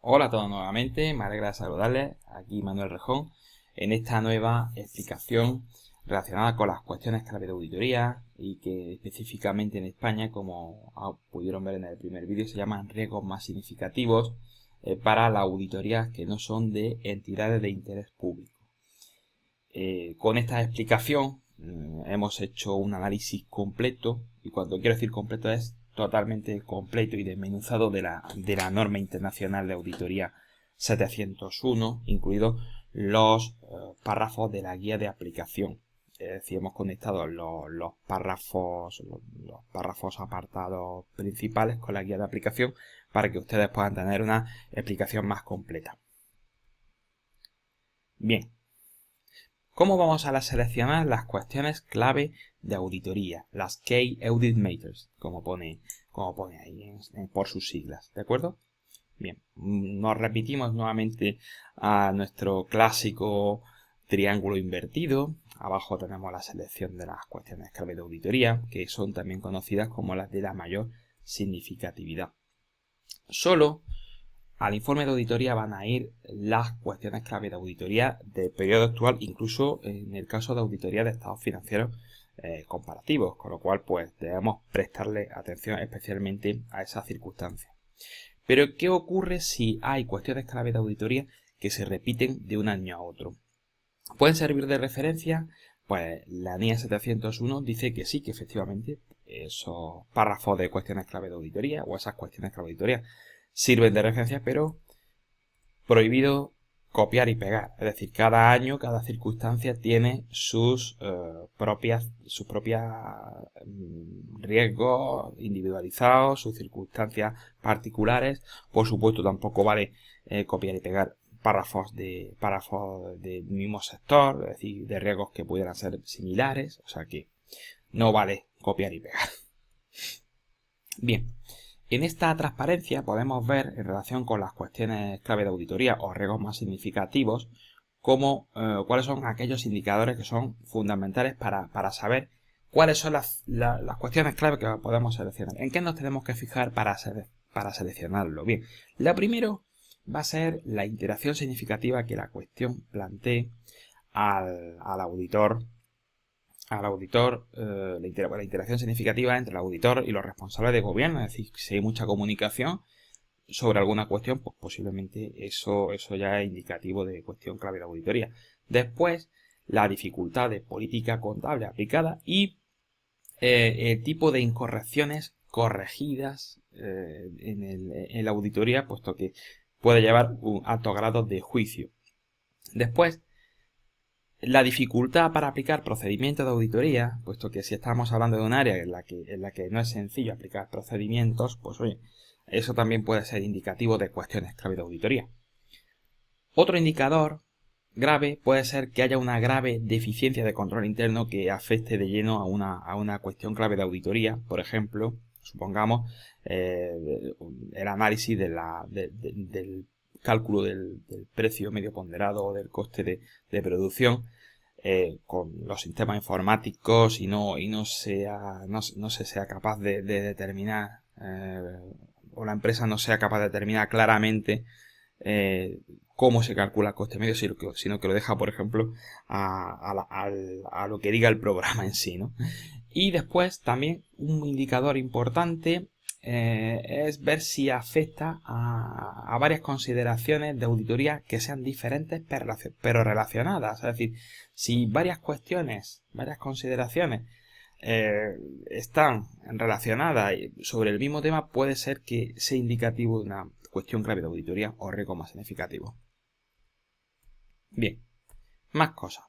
Hola a todos nuevamente, me alegra saludarles, aquí Manuel Rejón, en esta nueva explicación relacionada con las cuestiones clave de auditoría y que específicamente en España, como pudieron ver en el primer vídeo, se llaman riesgos más significativos para las auditorías que no son de entidades de interés público. Con esta explicación hemos hecho un análisis completo, y cuando quiero decir completo es totalmente completo y desmenuzado de la norma internacional de auditoría 701, incluidos los párrafos de la guía de aplicación. Es decir, hemos conectado los párrafos apartados principales con la guía de aplicación para que ustedes puedan tener una explicación más completa. Bien. ¿Cómo vamos a seleccionar las cuestiones clave de auditoría? Las Key Audit Matters, como pone ahí por sus siglas, ¿de acuerdo? Bien, nos repetimos nuevamente a nuestro clásico triángulo invertido. Abajo tenemos la selección de las cuestiones clave de auditoría, que son también conocidas como las de la mayor significatividad. Solo al informe de auditoría van a ir las cuestiones clave de auditoría del periodo actual, incluso en el caso de auditoría de estados financieros comparativos, con lo cual pues debemos prestarle atención especialmente a esas circunstancias. Pero ¿qué ocurre si hay cuestiones clave de auditoría que se repiten de un año a otro? ¿Pueden servir de referencia? Pues la NIE 701 dice que sí, que efectivamente esos párrafos de cuestiones clave de auditoría o esas cuestiones clave de auditoría sirven de referencia, pero prohibido copiar y pegar. Es decir, cada año, cada circunstancia tiene sus propios riesgos individualizados, sus circunstancias particulares. Por supuesto, tampoco vale copiar y pegar párrafos del mismo sector, es decir, de riesgos que pudieran ser similares. O sea que no vale copiar y pegar. Bien. En esta transparencia podemos ver, en relación con las cuestiones clave de auditoría o riesgos más significativos, cuáles son aquellos indicadores que son fundamentales para saber cuáles son las cuestiones clave que podemos seleccionar. ¿En qué nos tenemos que fijar para seleccionarlo? Bien, lo primero va a ser la interacción significativa que la cuestión plantee al auditor. La interacción significativa entre el auditor y los responsables de gobierno. Es decir, si hay mucha comunicación sobre alguna cuestión, pues posiblemente eso ya es indicativo de cuestión clave de auditoría. Después, la dificultad de política contable aplicada y el tipo de incorrecciones corregidas en la auditoría, puesto que puede llevar un alto grado de juicio. Después, la dificultad para aplicar procedimientos de auditoría, puesto que si estamos hablando de un área en la que no es sencillo aplicar procedimientos, pues oye, eso también puede ser indicativo de cuestiones clave de auditoría. Otro indicador grave puede ser que haya una grave deficiencia de control interno que afecte de lleno a una cuestión clave de auditoría. Por ejemplo, supongamos el análisis del cálculo del precio medio ponderado o del coste de producción con los sistemas informáticos y no se sea capaz de determinar o la empresa no sea capaz de determinar claramente cómo se calcula el coste medio, sino que lo deja, por ejemplo, a lo que diga el programa en sí, ¿no? Y después también un indicador importante es ver si afecta a varias consideraciones de auditoría que sean diferentes pero relacionadas. Es decir, si varias consideraciones están relacionadas sobre el mismo tema, puede ser que sea indicativo de una cuestión grave de auditoría o riesgo más significativo. Bien, más cosas.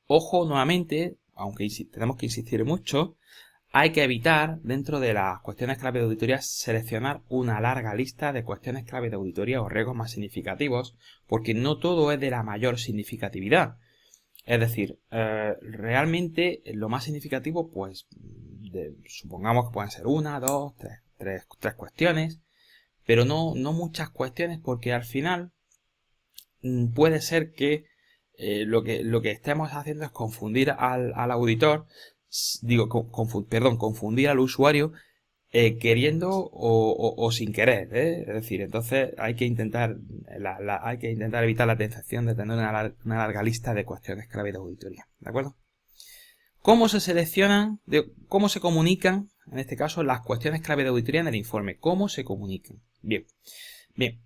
Ojo nuevamente, aunque tenemos que insistir mucho, hay que evitar, dentro de las cuestiones clave de auditoría, seleccionar una larga lista de cuestiones clave de auditoría o riesgos más significativos, porque no todo es de la mayor significatividad. Es decir, realmente lo más significativo, pues, supongamos que pueden ser una, dos, tres cuestiones, pero no muchas cuestiones, porque al final puede ser que lo que estemos haciendo es confundir al auditor, confundir al usuario queriendo o sin querer, ¿eh? Es decir, entonces hay que intentar evitar la tentación de tener una larga lista de cuestiones clave de auditoría, ¿de acuerdo? ¿Cómo se seleccionan, cómo se comunican, en este caso, las cuestiones clave de auditoría en el informe? ¿Cómo se comunican? Bien,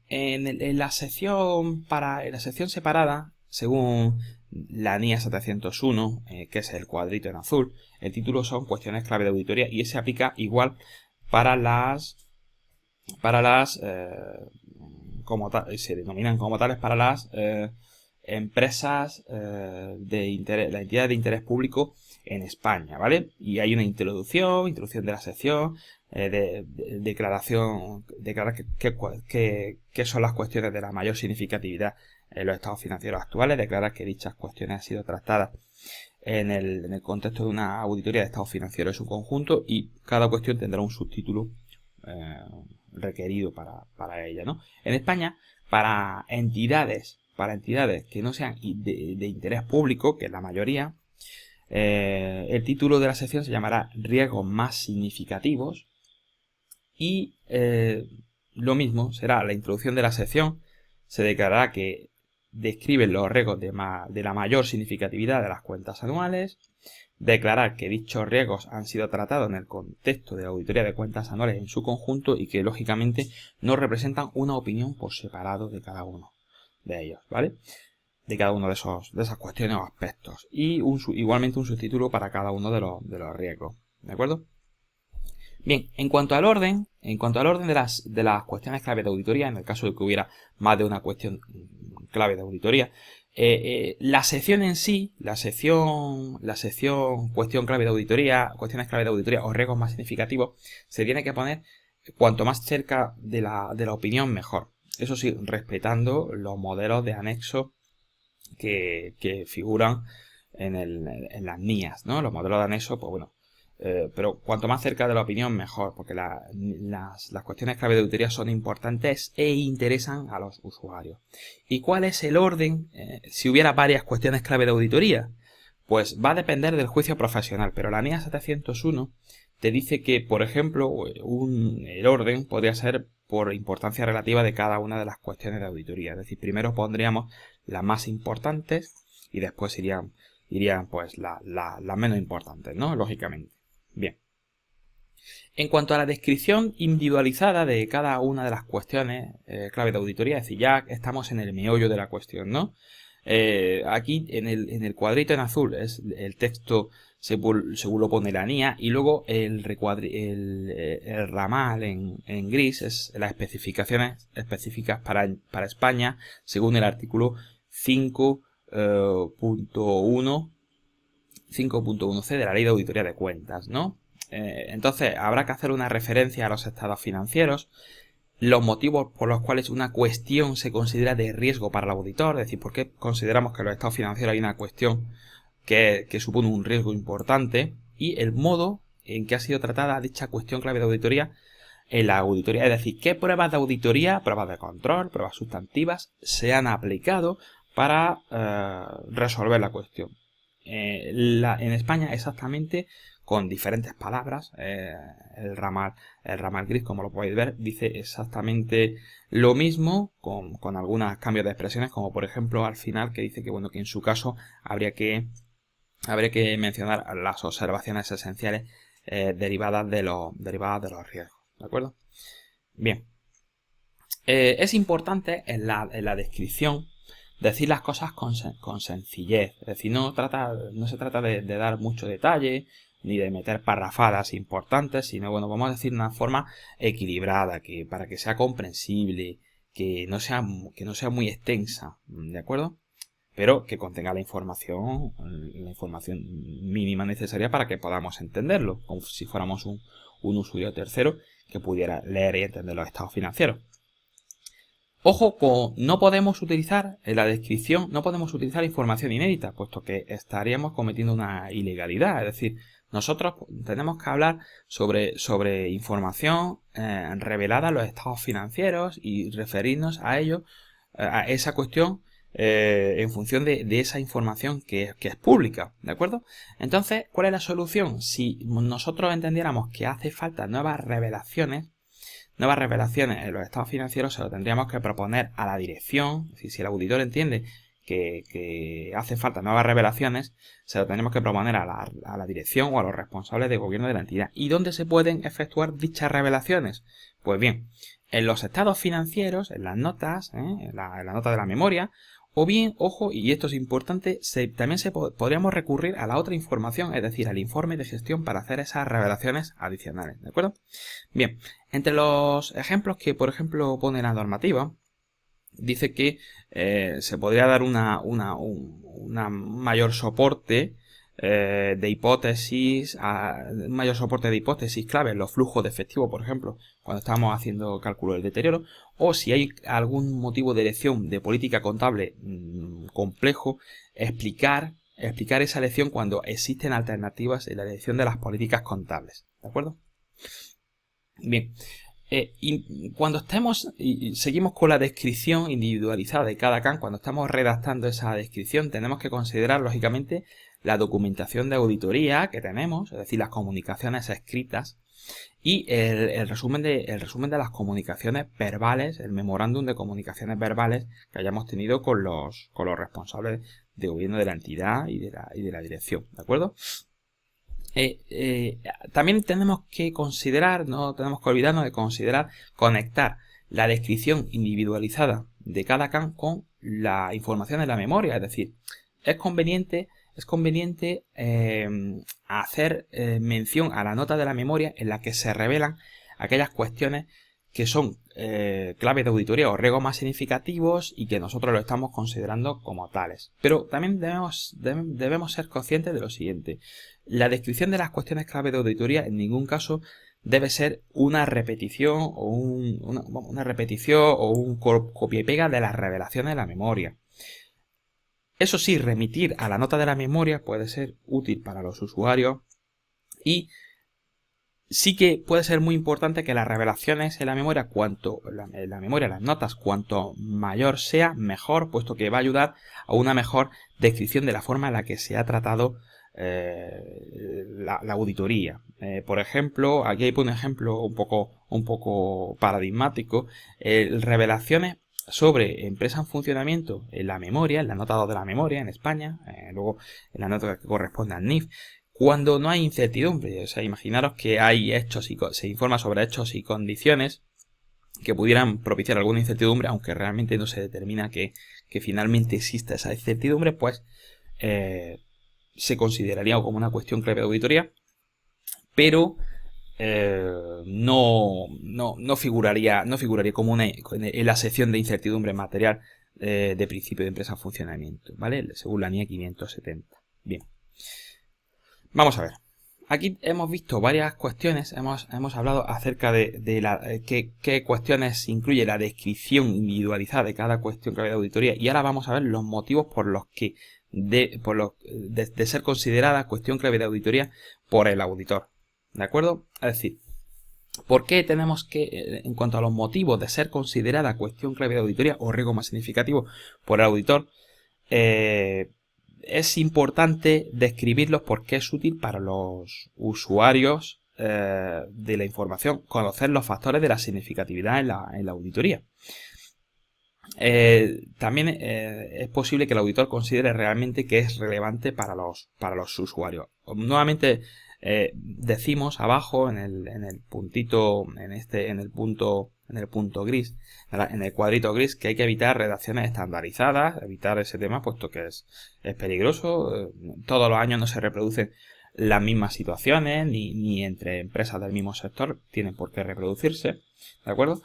en la sección separada, según la NIA 701, que es el cuadrito en azul, el título son cuestiones clave de auditoría y ese aplica igual para se denominan como tales para las empresas la entidad de interés público en España, ¿vale? Y hay una introducción de la sección, declarar qué son las cuestiones de la mayor significatividad en los estados financieros actuales, declarar que dichas cuestiones han sido tratadas en el contexto de una auditoría de estados financieros en su conjunto y cada cuestión tendrá un subtítulo requerido para ella, ¿no? En España, para entidades que no sean de interés público, que es la mayoría, el título de la sección se llamará riesgos más significativos y lo mismo será la introducción de la sección, se declarará que describen los riesgos de la mayor significatividad de las cuentas anuales, declarar que dichos riesgos han sido tratados en el contexto de la auditoría de cuentas anuales en su conjunto y que lógicamente no representan una opinión por separado de cada uno de ellos, ¿vale? De cada uno de esas cuestiones o aspectos y igualmente un subtítulo para cada uno de los riesgos, ¿de acuerdo? Bien, en cuanto al orden de las cuestiones clave de auditoría, en el caso de que hubiera más de una cuestión clave de auditoría, la sección en sí, la sección cuestión clave de auditoría, cuestiones clave de auditoría o riesgos más significativos, se tiene que poner cuanto más cerca de la opinión mejor. Eso sí, respetando los modelos de anexo que figuran en las NIAs, ¿no? Los modelos de anexo, pues bueno, pero cuanto más cerca de la opinión mejor, porque las cuestiones clave de auditoría son importantes e interesan a los usuarios. ¿Y cuál es el orden si hubiera varias cuestiones clave de auditoría? Pues va a depender del juicio profesional, pero la NIA 701 te dice que, por ejemplo, el orden podría ser por importancia relativa de cada una de las cuestiones de auditoría. Es decir, primero pondríamos las más importantes y después irían pues las menos importantes, ¿no? Lógicamente. Bien. En cuanto a la descripción individualizada de cada una de las cuestiones clave de auditoría, es decir, ya estamos en el meollo de la cuestión, ¿no? Aquí en el cuadrito en azul es el texto según lo pone la NIA y luego el ramal en gris es las especificaciones específicas para España según el artículo 5.1c de la Ley de Auditoría de Cuentas, ¿no? Entonces habrá que hacer una referencia a los estados financieros, los motivos por los cuales una cuestión se considera de riesgo para el auditor, es decir, por qué consideramos que en los estados financieros hay una cuestión que supone un riesgo importante y el modo en que ha sido tratada dicha cuestión clave de auditoría en la auditoría, es decir, qué pruebas de auditoría, pruebas de control, pruebas sustantivas se han aplicado para resolver la cuestión. En España exactamente con diferentes palabras, el ramal gris, como lo podéis ver, dice exactamente lo mismo con algunos cambios de expresiones, como por ejemplo al final que dice que bueno, que en su caso habría que mencionar las observaciones esenciales derivadas de los riesgos, ¿de acuerdo? Bien, es importante en la descripción decir las cosas con sencillez, es decir, no se trata de dar mucho detalle ni de meter parrafadas importantes, sino bueno, vamos a decir de una forma equilibrada, para que sea comprensible, que no sea muy extensa, ¿de acuerdo? Pero que contenga la información mínima necesaria para que podamos entenderlo, como si fuéramos un usuario tercero que pudiera leer y entender los estados financieros. Ojo, no podemos utilizar en la descripción, no podemos utilizar información inédita, puesto que estaríamos cometiendo una ilegalidad. Es decir, nosotros tenemos que hablar sobre información revelada en los estados financieros y referirnos a ello, a esa cuestión en función de esa información que es pública, ¿de acuerdo? Entonces, ¿cuál es la solución? Si nosotros entendiéramos que hace falta nuevas revelaciones en los estados financieros, se lo tendríamos que proponer a la dirección. Es decir, si el auditor entiende que hace falta nuevas revelaciones, se lo tendríamos que proponer a la dirección o a los responsables de gobierno de la entidad. ¿Y dónde se pueden efectuar dichas revelaciones? Pues bien, en los estados financieros, en las notas, en la nota de la memoria, o bien, ojo, y esto es importante, también podríamos recurrir a la otra información, es decir, al informe de gestión para hacer esas revelaciones adicionales, ¿de acuerdo? Bien, entre los ejemplos que, por ejemplo, pone la normativa, dice que se podría dar un mayor soporte de hipótesis, un mayor soporte de hipótesis clave en los flujos de efectivo, por ejemplo, cuando estamos haciendo cálculo del deterioro, o si hay algún motivo de elección de política contable complejo, explicar esa elección cuando existen alternativas en la elección de las políticas contables, ¿de acuerdo? Bien. Y cuando estemos y seguimos con la descripción individualizada de cada CAN, cuando estamos redactando esa descripción, tenemos que considerar, lógicamente, la documentación de auditoría que tenemos, es decir, las comunicaciones escritas y el resumen de las comunicaciones verbales, el memorándum de comunicaciones verbales que hayamos tenido con los responsables de gobierno de la entidad y de la dirección, ¿de acuerdo? También tenemos que considerar, no tenemos que olvidarnos de conectar la descripción individualizada de cada CAN con la información de la memoria. Es decir, es conveniente hacer mención a la nota de la memoria en la que se revelan aquellas cuestiones que son claves de auditoría o riesgos más significativos y que nosotros lo estamos considerando como tales. Pero también debemos ser conscientes de lo siguiente. La descripción de las cuestiones clave de auditoría en ningún caso debe ser una repetición o un copia y pega de las revelaciones de la memoria. Eso sí, remitir a la nota de la memoria puede ser útil para los usuarios y sí que puede ser muy importante que las revelaciones en la memoria, las notas, cuanto mayor sea, mejor, puesto que va a ayudar a una mejor descripción de la forma en la que se ha tratado la auditoría. Por ejemplo, aquí hay un ejemplo un poco paradigmático, revelaciones sobre empresa en funcionamiento en la memoria, en la nota 2 de la memoria en España, luego en la nota que corresponde al NIF, cuando no hay incertidumbre. O sea, imaginaros que hay hechos y se informa sobre hechos y condiciones que pudieran propiciar alguna incertidumbre, aunque realmente no se determina que finalmente exista esa incertidumbre, pues se consideraría como una cuestión clave de auditoría, pero no figuraría como en la sección de incertidumbre material de principio de empresa en funcionamiento, ¿vale? Según la NIE 570. Bien. Vamos a ver. Aquí hemos visto varias cuestiones, hemos hablado acerca de qué cuestiones incluye la descripción individualizada de cada cuestión clave de auditoría, y ahora vamos a ver los motivos por los que de ser considerada cuestión clave de auditoría por el auditor. ¿De acuerdo? Es decir, ¿por qué tenemos que, en cuanto a los motivos de ser considerada cuestión clave de auditoría o riesgo más significativo por el auditor, es importante describirlos porque es útil para los usuarios de la información conocer los factores de la significatividad en la auditoría. También es posible que el auditor considere realmente que es relevante para los usuarios. Nuevamente decimos abajo en el puntito, en el punto gris, en el cuadrito gris, que hay que evitar redacciones estandarizadas, evitar ese tema puesto que es peligroso. Todos los años no se reproducen las mismas situaciones, ni entre empresas del mismo sector tienen por qué reproducirse, ¿de acuerdo?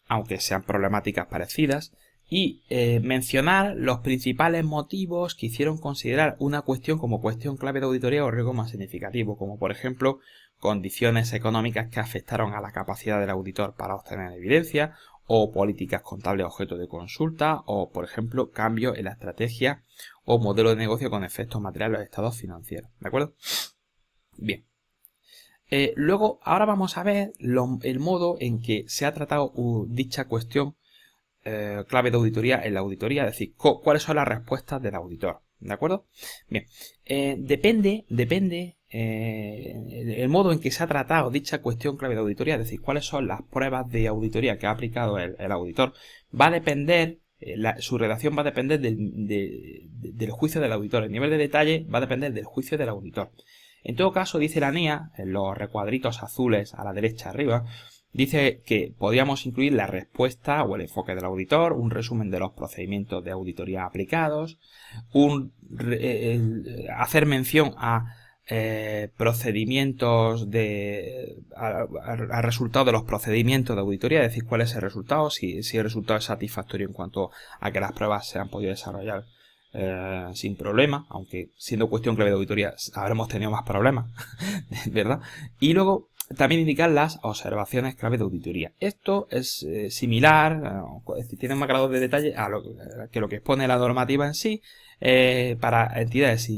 Aunque sean problemáticas parecidas. Y mencionar los principales motivos que hicieron considerar una cuestión como cuestión clave de auditoría o riesgo más significativo, como por ejemplo condiciones económicas que afectaron a la capacidad del auditor para obtener evidencia, o políticas contables objeto de consulta, o por ejemplo cambios en la estrategia o modelo de negocio con efectos materiales en los estados financieros. ¿De acuerdo? Bien. Luego, ahora vamos a ver el modo en que se ha tratado dicha cuestión clave de auditoría en la auditoría, es decir, cuáles son las respuestas del auditor, ¿de acuerdo? Bien, depende el modo en que se ha tratado dicha cuestión clave de auditoría, es decir, cuáles son las pruebas de auditoría que ha aplicado el auditor, va a depender, su redacción va a depender del juicio del auditor, el nivel de detalle va a depender del juicio del auditor. En todo caso, dice la NIA, en los recuadritos azules a la derecha arriba, dice que podríamos incluir la respuesta o el enfoque del auditor, un resumen de los procedimientos de auditoría aplicados, hacer mención a procedimientos al resultado de los procedimientos de auditoría, es decir, cuál es el resultado, si el resultado es satisfactorio en cuanto a que las pruebas se han podido desarrollar sin problema, aunque siendo cuestión clave de auditoría habremos tenido más problemas, ¿verdad? Y luego también indicar las observaciones clave de auditoría. Esto es similar, tiene más grado de detalle a lo que expone la normativa en sí, para entidades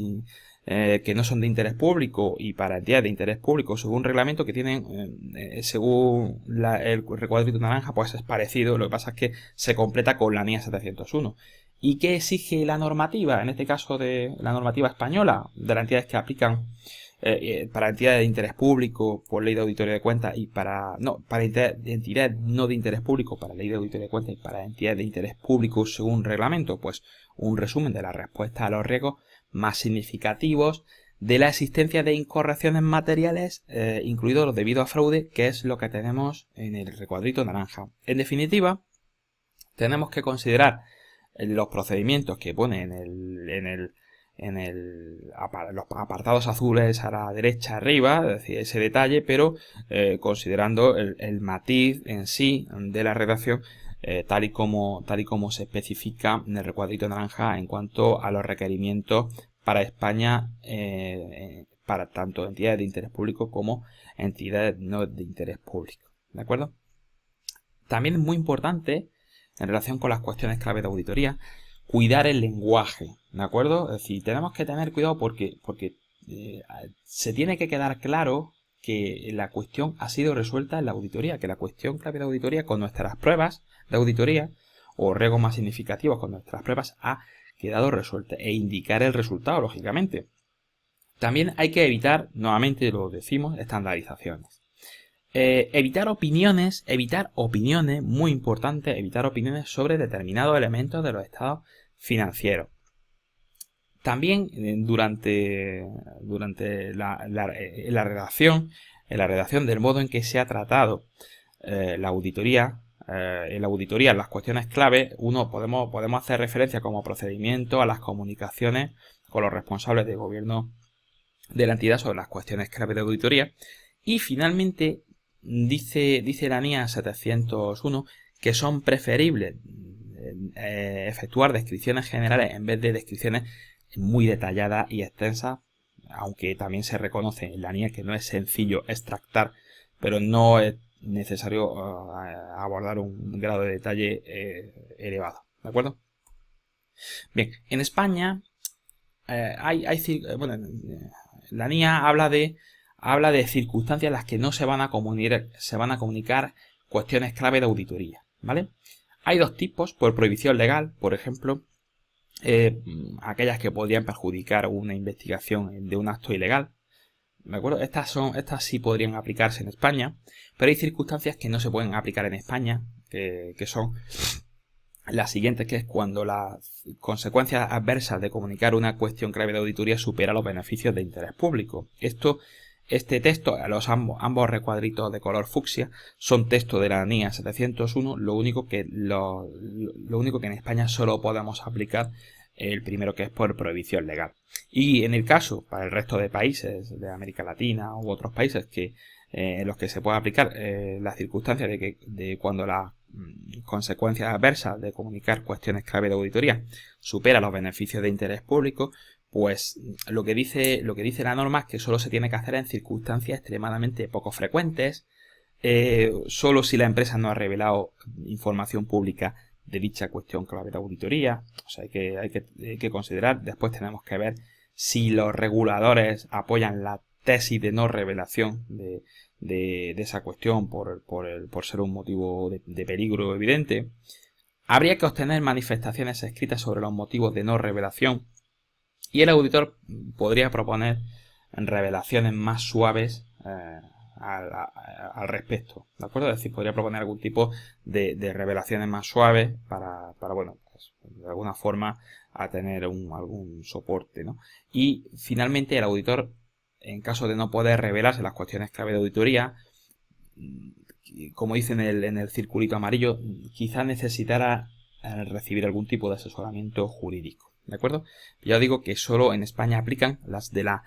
que no son de interés público y para entidades de interés público según reglamento que tienen, según el recuadrito naranja, pues es parecido, lo que pasa es que se completa con la NIA 701. ¿Y qué exige la normativa? En este caso de la normativa española, de las entidades que aplican para entidades de interés público por ley de auditoría de cuentas y para entidades no de interés público para ley de auditoría de cuentas y para entidades de interés público según reglamento, pues un resumen de la respuesta a los riesgos más significativos de la existencia de incorrecciones materiales, incluidos los debidos a fraude, que es lo que tenemos en el recuadrito naranja. En definitiva, tenemos que considerar los procedimientos que pone los apartados azules a la derecha arriba, es decir, ese detalle, pero considerando el matiz en sí de la redacción, tal y como se especifica en el recuadrito naranja en cuanto a los requerimientos para España, para tanto entidades de interés público como entidades no de interés público, ¿de acuerdo? También es muy importante, en relación con las cuestiones clave de auditoría, cuidar el lenguaje, ¿de acuerdo? Es decir, tenemos que tener cuidado porque se tiene que quedar claro que la cuestión ha sido resuelta en la auditoría, que la cuestión clave de auditoría con nuestras pruebas de auditoría o riesgos más significativos con nuestras pruebas ha quedado resuelta e indicar el resultado, lógicamente. También hay que evitar, nuevamente lo decimos, estandarizaciones. Evitar opiniones, muy importante, evitar opiniones sobre determinados elementos de los estados financieros. También durante la redacción del modo en que se ha tratado la auditoría, en la auditoría, las cuestiones clave, podemos hacer referencia como procedimiento a las comunicaciones con los responsables de gobierno de la entidad sobre las cuestiones clave de auditoría. Y finalmente dice la NIA 701 que son preferibles efectuar descripciones generales en vez de descripciones muy detalladas y extensas, aunque también se reconoce en la NIA que no es sencillo extractar, pero no es necesario abordar un grado de detalle elevado, ¿de acuerdo? Bien, en España la NIA habla de circunstancias en las que no se van a comunicar cuestiones clave de auditoría, ¿vale? Hay dos tipos, por prohibición legal, por ejemplo, aquellas que podrían perjudicar una investigación de un acto ilegal, ¿de acuerdo? Estas sí podrían aplicarse en España, pero hay circunstancias que no se pueden aplicar en España, que son las siguientes, que es cuando las consecuencias adversas de comunicar una cuestión clave de auditoría supera los beneficios de interés público. Este texto, ambos recuadritos de color fucsia, son texto de la NIA 701, lo único que en España solo podemos aplicar el primero, que es por prohibición legal. Y en el caso, para el resto de países de América Latina u otros países en los que se puede aplicar las circunstancias de cuando las consecuencias adversas de comunicar cuestiones clave de auditoría supera los beneficios de interés público, pues lo que dice la norma es que solo se tiene que hacer en circunstancias extremadamente poco frecuentes, solo si la empresa no ha revelado información pública de dicha cuestión clave de auditoría. O sea, hay que considerar. Después tenemos que ver si los reguladores apoyan la tesis de no revelación de esa cuestión por ser un motivo de peligro evidente. habría que obtener manifestaciones escritas sobre los motivos de no revelación y el auditor podría proponer revelaciones más suaves al respecto, ¿de acuerdo? Es decir, podría proponer algún tipo de revelaciones más suaves para bueno, pues, de alguna forma a tener algún soporte, ¿no? Y finalmente el auditor, en caso de no poder revelarse las cuestiones clave de auditoría, como dice en el circulito amarillo, quizá necesitará recibir algún tipo de asesoramiento jurídico, ¿de acuerdo? Ya os digo que solo en España aplican las de las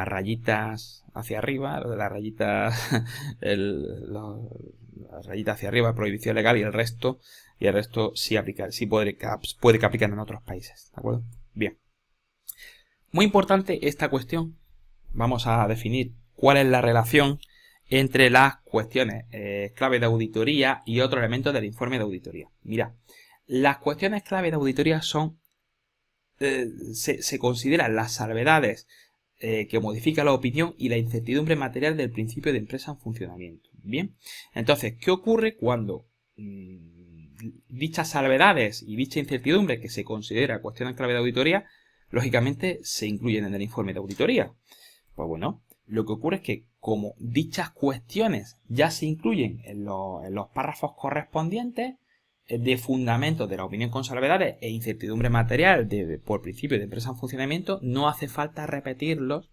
rayitas hacia arriba, lo de las rayitas las rayitas hacia arriba, prohibición legal, y el resto sí aplica, sí puede que apliquen en otros países, ¿de acuerdo? Bien. Muy importante esta cuestión. Vamos a definir cuál es la relación entre las cuestiones clave de auditoría y otros elementos del informe de auditoría. Mira, las cuestiones clave de auditoría son se consideran las salvedades que modifica la opinión y la incertidumbre material del principio de empresa en funcionamiento. Bien, entonces, ¿qué ocurre cuando dichas salvedades y dicha incertidumbre que se considera cuestiones clave de auditoría, lógicamente se incluyen en el informe de auditoría? Pues bueno, lo que ocurre es que como dichas cuestiones ya se incluyen en los párrafos correspondientes de fundamentos de la opinión con salvedades e incertidumbre material por principio de empresa en funcionamiento, no hace falta repetirlos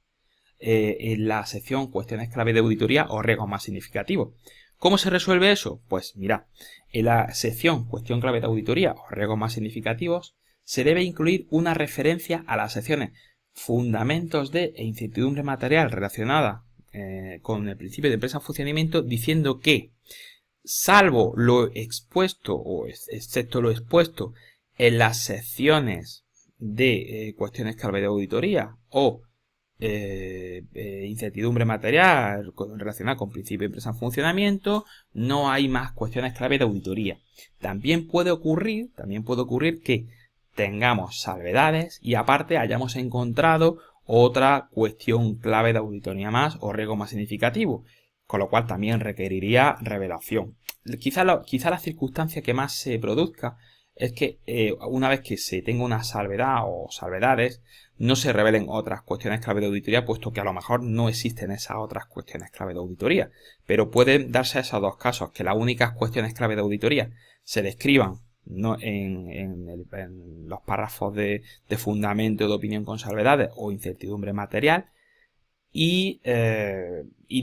en la sección cuestiones clave de auditoría o riesgos más significativos. ¿Cómo se resuelve eso? Pues mira, en la sección cuestión clave de auditoría o riesgos más significativos se debe incluir una referencia a las secciones fundamentos de e incertidumbre material relacionada con el principio de empresa en funcionamiento, diciendo que salvo lo expuesto o excepto lo expuesto en las secciones de cuestiones clave de auditoría o incertidumbre material relacionada con principio de empresa en funcionamiento, no hay más cuestiones clave de auditoría. También puede ocurrir que tengamos salvedades y aparte hayamos encontrado otra cuestión clave de auditoría más o riesgo más significativo, con lo cual también requeriría revelación. Quizá la circunstancia que más se produzca es que una vez que se tenga una salvedad o salvedades, no se revelen otras cuestiones clave de auditoría, puesto que a lo mejor no existen esas otras cuestiones clave de auditoría. Pero pueden darse esos dos casos, que las únicas cuestiones clave de auditoría se describan no en los párrafos de fundamento de opinión con salvedades o incertidumbre material, y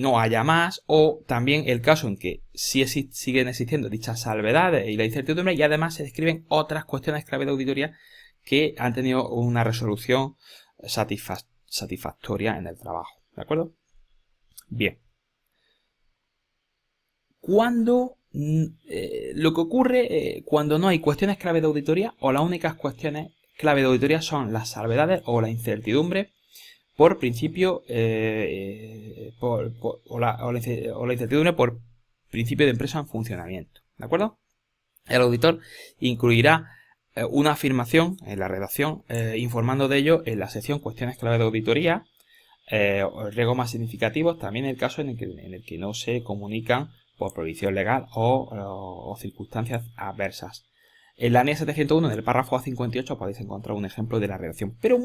no haya más, o también el caso en que sí siguen existiendo dichas salvedades y la incertidumbre, y además se describen otras cuestiones clave de auditoría que han tenido una resolución satisfactoria en el trabajo, ¿de acuerdo? Bien. Lo que ocurre cuando no hay cuestiones clave de auditoría, o las únicas cuestiones clave de auditoría son las salvedades o la incertidumbre por principio o la incertidumbre por principio de empresa en funcionamiento, ¿de acuerdo? El auditor incluirá una afirmación en la redacción informando de ello en la sección cuestiones clave de auditoría, riesgos más significativos, también en el caso en el que no se comunican por prohibición legal o circunstancias adversas. En la NIE 701, en el párrafo A58, podéis encontrar un ejemplo de la redacción. Pero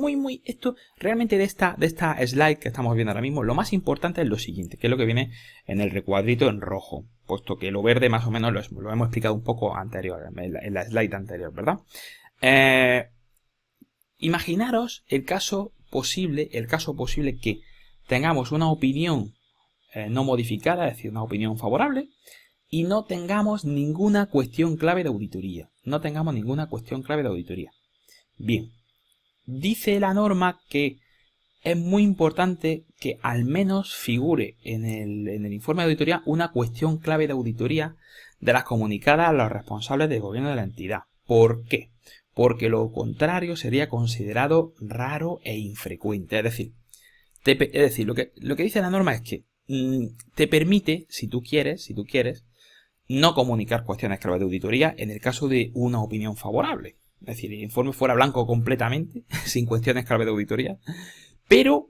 esto realmente de esta slide que estamos viendo ahora mismo, lo más importante es lo siguiente, que es lo que viene en el recuadrito en rojo, puesto que lo verde más o menos lo hemos explicado un poco anterior, en la slide anterior, ¿verdad? Imaginaros el caso posible que tengamos una opinión no modificada, es decir, una opinión favorable, y no tengamos ninguna cuestión clave de auditoría. Bien, dice la norma que es muy importante que al menos figure en el informe de auditoría una cuestión clave de auditoría de las comunicadas a los responsables del gobierno de la entidad. ¿Por qué? Porque lo contrario sería considerado raro e infrecuente. Es decir, lo que dice la norma es que te permite, si tú quieres, no comunicar cuestiones clave de auditoría en el caso de una opinión favorable. Es decir, el informe fuera blanco completamente, sin cuestiones clave de auditoría. Pero,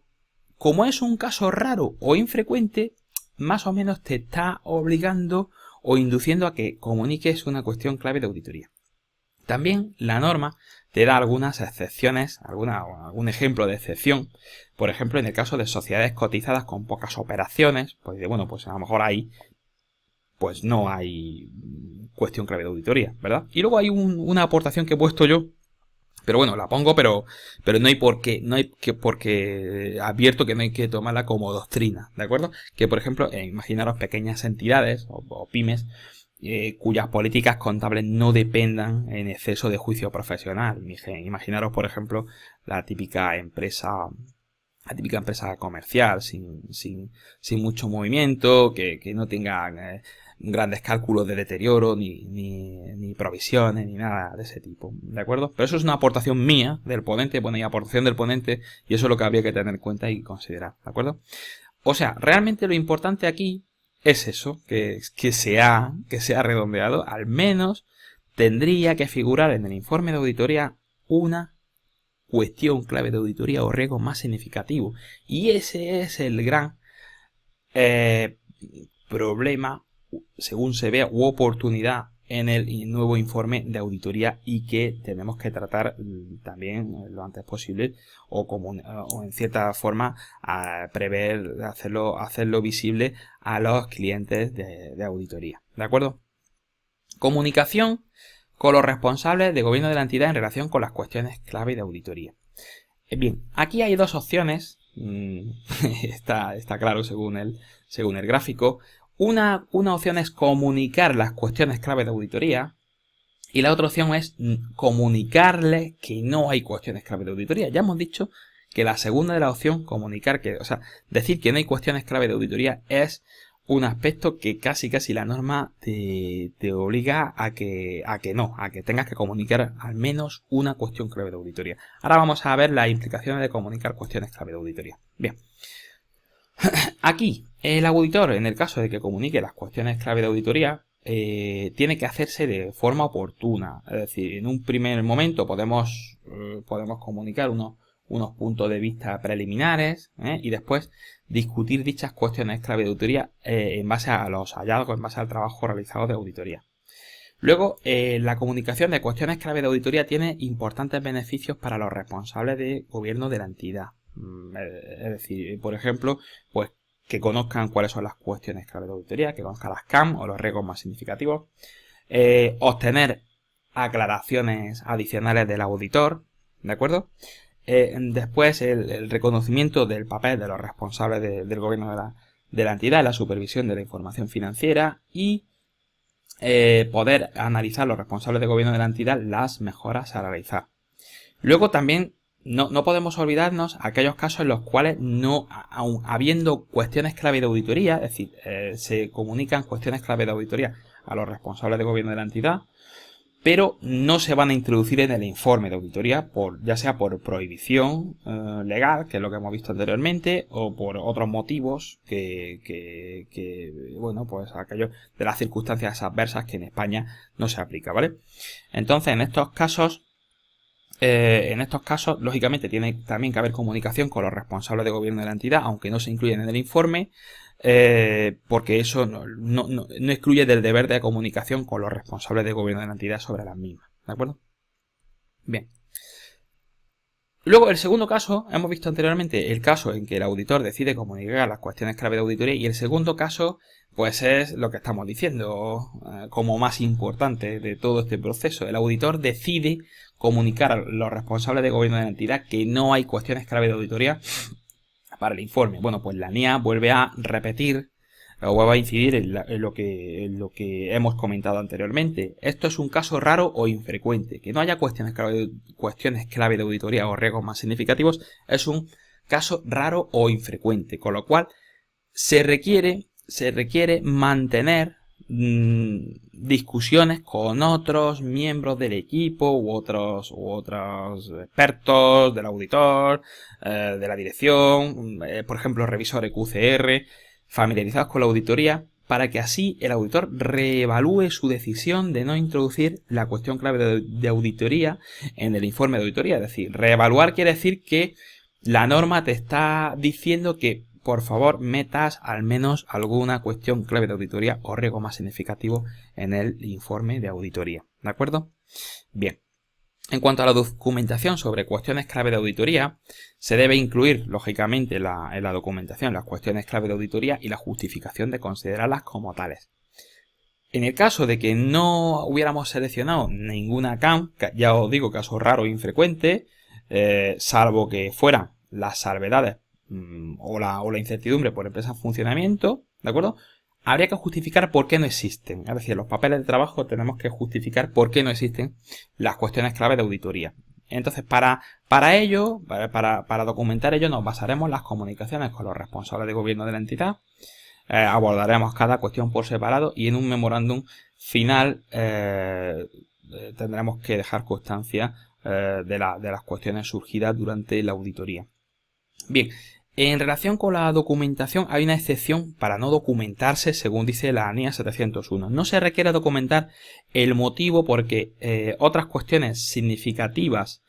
como es un caso raro o infrecuente, más o menos te está obligando o induciendo a que comuniques una cuestión clave de auditoría. También la norma te da algunas excepciones, algún ejemplo de excepción. Por ejemplo, en el caso de sociedades cotizadas con pocas operaciones, pues bueno, pues a lo mejor ahí pues no hay cuestión clave de auditoría, ¿verdad? Y luego hay una aportación que he puesto yo, pero bueno, la pongo, pero no hay por qué, porque advierto que no hay que tomarla como doctrina, ¿de acuerdo? Que por ejemplo, imaginaros pequeñas entidades o pymes cuyas políticas contables no dependan en exceso de juicio profesional. Imaginaros, por ejemplo, la típica empresa comercial sin mucho movimiento, que no tenga grandes cálculos de deterioro, ni provisiones, ni nada de ese tipo, ¿de acuerdo? Pero eso es una aportación mía del ponente, bueno, y aportación del ponente, y eso es lo que habría que tener en cuenta y considerar, ¿de acuerdo? O sea, realmente lo importante aquí es eso, que sea redondeado, al menos tendría que figurar en el informe de auditoría una cuestión clave de auditoría o riesgo más significativo. Y ese es el gran problema, según se ve, u oportunidad en el nuevo informe de auditoría, y que tenemos que tratar también lo antes posible, o en cierta forma a prever, hacerlo visible a los clientes de auditoría. ¿De acuerdo? Comunicación con los responsables de gobierno de la entidad en relación con las cuestiones clave de auditoría. Bien, aquí hay dos opciones, está claro según el gráfico. Una opción es comunicar las cuestiones clave de auditoría, y la otra opción es comunicarle que no hay cuestiones clave de auditoría. Ya hemos dicho que la segunda de la opción, decir que no hay cuestiones clave de auditoría, es un aspecto que casi la norma te obliga a que tengas que comunicar al menos una cuestión clave de auditoría. Ahora vamos a ver las implicaciones de comunicar cuestiones clave de auditoría. Bien. Aquí, el auditor, en el caso de que comunique las cuestiones clave de auditoría, tiene que hacerse de forma oportuna. Es decir, en un primer momento podemos comunicar unos puntos de vista preliminares, y después discutir dichas cuestiones clave de auditoría en base a los hallazgos, en base al trabajo realizado de auditoría. Luego, la comunicación de cuestiones clave de auditoría tiene importantes beneficios para los responsables de gobierno de la entidad. Es decir, por ejemplo, pues que conozcan cuáles son las cuestiones clave de auditoría, que conozcan las CAM o los riesgos más significativos, obtener aclaraciones adicionales del auditor, ¿de acuerdo? Después, el reconocimiento del papel de los responsables del gobierno de la entidad en la supervisión de la información financiera, y poder analizar los responsables de gobierno de la entidad las mejoras a realizar. Luego también no podemos olvidarnos aquellos casos en los cuales, aun habiendo cuestiones clave de auditoría, es decir, se comunican cuestiones clave de auditoría a los responsables de gobierno de la entidad, pero no se van a introducir en el informe de auditoría, ya sea por prohibición legal, que es lo que hemos visto anteriormente, o por otros motivos bueno, pues aquello de las circunstancias adversas que en España no se aplica, ¿vale? Entonces, en estos casos, lógicamente, tiene también que haber comunicación con los responsables de gobierno de la entidad, aunque no se incluyen en el informe, porque eso no excluye del deber de comunicación con los responsables de gobierno de la entidad sobre las mismas, ¿de acuerdo? Bien. Luego, el segundo caso, hemos visto anteriormente el caso en que el auditor decide comunicar las cuestiones clave de auditoría, y el segundo caso, pues es lo que estamos diciendo como más importante de todo este proceso. El auditor decide comunicar a los responsables de gobierno de la entidad que no hay cuestiones clave de auditoría para el informe. Bueno, pues la NIA vuelve a repetir o vuelve a incidir en lo que hemos comentado anteriormente. Esto es un caso raro o infrecuente. Que no haya cuestiones clave de auditoría o riesgos más significativos es un caso raro o infrecuente, con lo cual se requiere mantener discusiones con otros miembros del equipo u otros expertos del auditor, de la dirección, por ejemplo revisores QCR, familiarizados con la auditoría, para que así el auditor reevalúe su decisión de no introducir la cuestión clave de auditoría en el informe de auditoría. Es decir, reevaluar quiere decir que la norma te está diciendo que por favor metas al menos alguna cuestión clave de auditoría o riesgo más significativo en el informe de auditoría, ¿de acuerdo? Bien. En cuanto a la documentación sobre cuestiones clave de auditoría, se debe incluir, lógicamente, en la documentación las cuestiones clave de auditoría y la justificación de considerarlas como tales. En el caso de que no hubiéramos seleccionado ninguna CAM, ya os digo, caso raro e infrecuente, salvo que fueran las salvedades o la incertidumbre por empresa en funcionamiento, ¿de acuerdo? Habría que justificar por qué no existen. Es decir, en los papeles de trabajo tenemos que justificar por qué no existen las cuestiones clave de auditoría. Entonces, para ello, para documentar ello, nos basaremos en las comunicaciones con los responsables de gobierno de la entidad. Abordaremos cada cuestión por separado y en un memorándum final tendremos que dejar constancia de las cuestiones surgidas durante la auditoría. Bien, en relación con la documentación hay una excepción para no documentarse según dice la ANIA 701. No se requiere documentar el motivo porque otras cuestiones significativas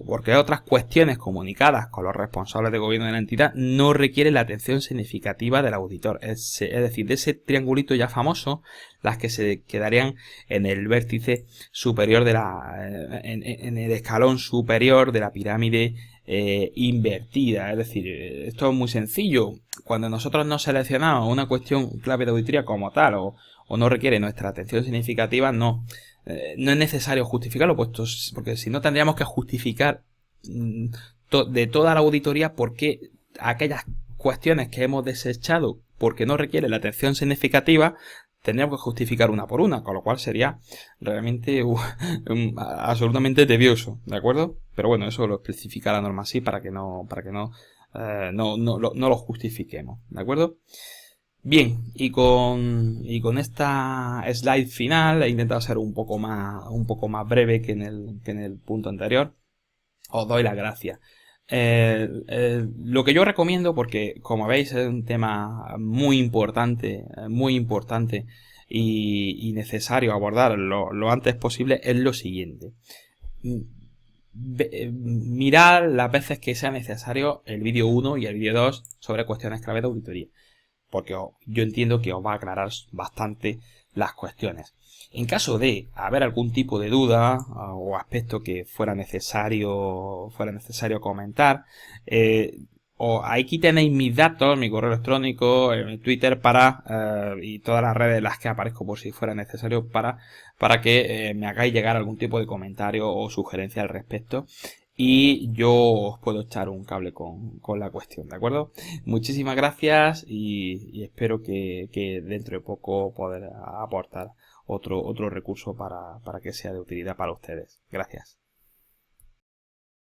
porque otras cuestiones comunicadas con los responsables de gobierno de la entidad no requieren la atención significativa del auditor. Es decir, de ese triangulito ya famoso, las que se quedarían en el vértice superior en el escalón superior de la pirámide invertida. Es decir, esto es muy sencillo. Cuando nosotros no seleccionamos una cuestión clave de auditoría como tal o no requiere nuestra atención significativa, no es necesario justificarlo, porque si no tendríamos que justificar de toda la auditoría por qué aquellas cuestiones que hemos desechado porque no requiere la atención significativa tendríamos que justificar una por una, con lo cual sería realmente absolutamente tedioso, ¿de acuerdo? Pero bueno, eso lo especifica la norma así para que no lo justifiquemos, ¿de acuerdo? Bien, y con esta slide final he intentado ser un poco más breve que en el punto anterior. Os doy las gracias. Lo que yo recomiendo, porque como veis es un tema muy importante y necesario abordar lo antes posible, es lo siguiente. Mirad las veces que sea necesario el vídeo 1 y el vídeo 2 sobre cuestiones clave de auditoría, porque yo entiendo que os va a aclarar bastante las cuestiones. En caso de haber algún tipo de duda o aspecto que fuera necesario comentar, aquí tenéis mis datos, mi correo electrónico, mi Twitter y todas las redes en las que aparezco por si fuera necesario para que me hagáis llegar algún tipo de comentario o sugerencia al respecto. Y yo os puedo echar un cable con la cuestión, ¿de acuerdo? Muchísimas gracias y espero que dentro de poco poder aportar otro recurso para que sea de utilidad para ustedes. Gracias.